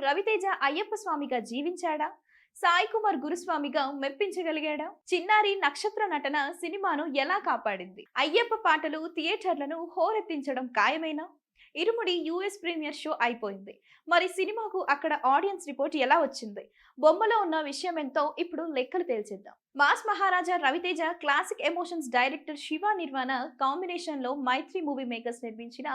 రవితేజ అయ్యప్ప స్వామిగా జీవించాడా? సాయి కుమార్ గురుస్వామిగా మెప్పించగలిగాడా? చిన్నారి నక్షత్ర నటన సినిమాను ఎలా కాపాడింది? అయ్యప్ప పాటలు థియేటర్లను హోరెత్తించడం ఖాయమేనా? ఇరుముడి యూఎస్ ప్రీమియర్ షో అయిపోయింది. మరి సినిమాకు అక్కడ ఆడియన్స్ రిపోర్ట్ ఎలా వచ్చింది? బొమ్మలో ఉన్న విషయం ఎంతో ఇప్పుడు లెక్కలు తేల్చేద్దాం. Mass Maharaja Raviteja classic emotions director Shiva Nirvana combination లో మైత్రి మూవీ మేకర్స్ నిర్మించిన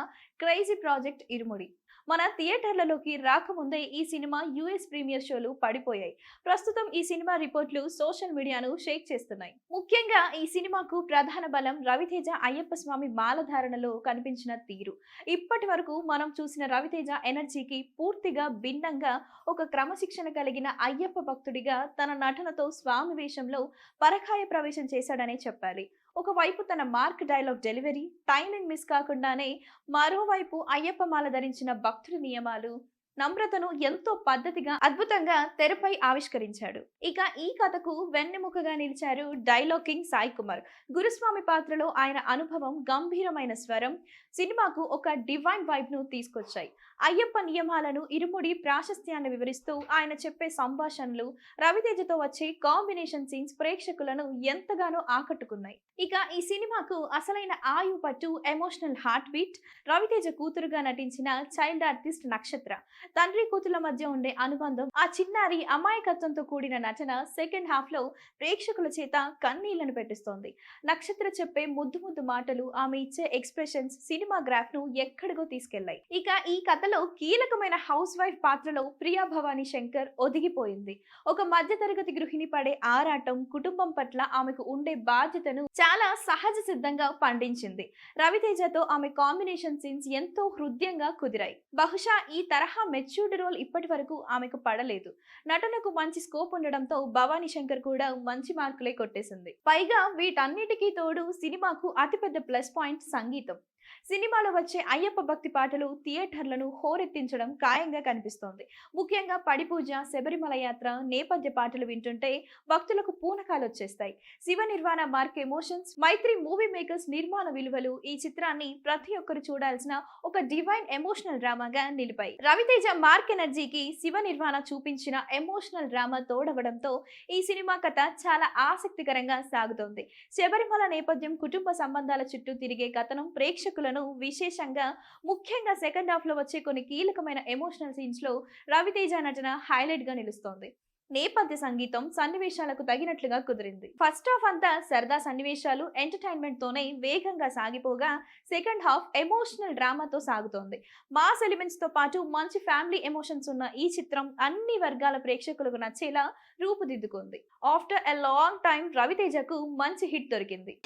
క్రేజీ ప్రాజెక్ట్ ఇరుముడి మన థియేటర్లలోకి రాకముందే ఈ సినిమా యూఎస్ ప్రీమియర్ షోలు పడిపోయాయి. ప్రస్తుతం ఈ సినిమా రిపోర్ట్లు సోషల్ మీడియాను షేక్ చేస్తున్నాయి. ముఖ్యంగా ఈ సినిమాకు ప్రధాన బలం రవితేజ అయ్యప్ప స్వామి మాలధారణలో కనిపించిన తీరు. ఇప్పటి వరకు మనం చూసిన రవితేజ ఎనర్జీకి పూర్తిగా భిన్నంగా ఒక క్రమశిక్షణ కలిగిన అయ్యప్ప భక్తుడిగా తన నటనతో స్వామి వేషంలో పరకాయ ప్రవేశం చేశాడనే చెప్పాలి. ఒకవైపు తన mark dialogue delivery, timing miss కాకుండానే, మరోవైపు అయ్యప్ప మాల ధరించిన భక్తుడి నియమాలు, నమ్రతను ఎంతో పద్ధతిగా అద్భుతంగా తెరపై ఆవిష్కరించాడు. ఇక ఈ కథకు వెన్నెముకగా నిలిచారు డైలాగ్ కింగ్ సాయి కుమార్. గురుస్వామి పాత్రలో ఆయన అనుభవం, గంభీరమైన స్వరం సినిమాకు ఒక డివైన్ వైబ్ ను తీసుకొచ్చాయి. అయ్యప్ప నియమాలను, ఇరుముడి ప్రాశస్త్యాన్ని వివరిస్తూ ఆయన చెప్పే సంభాషణలు, రవితేజతో వచ్చే కాంబినేషన్ సీన్స్ ప్రేక్షకులను ఎంతగానో ఆకట్టుకున్నాయి. ఇక ఈ సినిమాకు అసలైన ఆయువు పట్టు, ఎమోషనల్ హార్ట్ బీట్ రవితేజ కూతురుగా నటించిన చైల్డ్ ఆర్టిస్ట్ నక్షత్ర. తండ్రి కూతుర్ల మధ్య ఉండే అనుబంధం, ఆ చిన్నారి అమాయకత్వంతో కూడిన నటన సెకండ్ హాఫ్ లో ప్రేక్షకుల చేత కన్నీళ్లను పెట్టిస్తోంది. నక్షత్ర చెప్పే ముద్దు ముద్దు మాటలు, ఆమె ఇచ్చే ఎక్స్ప్రెషన్స్ సినిమా గ్రాఫ్ ను ఎక్కడికో తీసుకెళ్లాయి. ఇక ఈ కథలో కీలకమైన హౌస్ వైఫ్ పాత్రలో ప్రియా భవానీ శంకర్ ఒదిగిపోయింది. ఒక మధ్య తరగతి గృహిణి పడే ఆరాటం, కుటుంబం పట్ల ఆమెకు ఉండే బాధ్యతను చాలా సహజ సిద్ధంగా పండించింది. రవితేజతో ఆమె కాంబినేషన్ సీన్స్ ఎంతో హృదయంగా కుదిరాయి. బహుశా ఈ తరహా మెచ్యూర్డ్ రోల్ ఇప్పటి వరకు ఆమెకు పడలేదు. నటనకు మంచి స్కోప్ ఉండడంతో భవానీ శంకర్ కూడా మంచి మార్కులే కొట్టేసింది. పైగా వీటన్నిటికీ తోడు సినిమాకు అతిపెద్ద ప్లస్ పాయింట్ సంగీతం. సినిమాలో వచ్చే అయ్యప్ప భక్తి పాటలు థియేటర్లను హోరెత్తించడం ఖాయంగా కనిపిస్తోంది. ముఖ్యంగా పడిపూజ, శబరిమల యాత్ర నేపథ్య పాటలు వింటుంటే భక్తులకు పూనకాలు వచ్చేస్తాయి. Shiva Nirvana mark emotions, Mythri movie makers నిర్మాణ విలువలు ఈ చిత్రాన్ని ప్రతి ఒక్కరు చూడాల్సిన ఒక డివైన్ ఎమోషనల్ డ్రామాగా నిలిపాయి. రవితేజ మార్క్ ఎనర్జీకి శివ నిర్వాణ చూపించిన ఎమోషనల్ డ్రామా తోడవడంతో ఈ సినిమా కథ చాలా ఆసక్తికరంగా సాగుతోంది. శబరిమల నేపథ్యం, కుటుంబ సంబంధాల చుట్టూ తిరిగే కథనం ప్రేక్షకులను విశేషంగా, ముఖ్యంగా సెకండ్ హాఫ్ లో వచ్చే కొన్ని కీలకమైన ఎమోషనల్ సీన్స్ లో రవితేజ నటన హైలైట్ గా నిలుస్తోంది. నేపథ్య సంగీతం సన్నివేశాలకు తగినట్లుగా కుదిరింది. ఫస్ట్ హాఫ్ అంతా సరదా సన్నివేశాలు, ఎంటర్టైన్మెంట్ తోనే వేగంగా సాగిపోగా సెకండ్ హాఫ్ ఎమోషనల్ డ్రామాతో సాగుతోంది. మాస్ ఎలిమెంట్స్ తో పాటు మంచి ఫ్యామిలీ ఎమోషన్స్ ఉన్న ఈ చిత్రం అన్ని వర్గాల ప్రేక్షకులకు నచ్చేలా రూపుదిద్దుకుంది. ఆఫ్టర్ ఎ లాంగ్ టైం రవితేజకు మంచి హిట్ దొరికింది.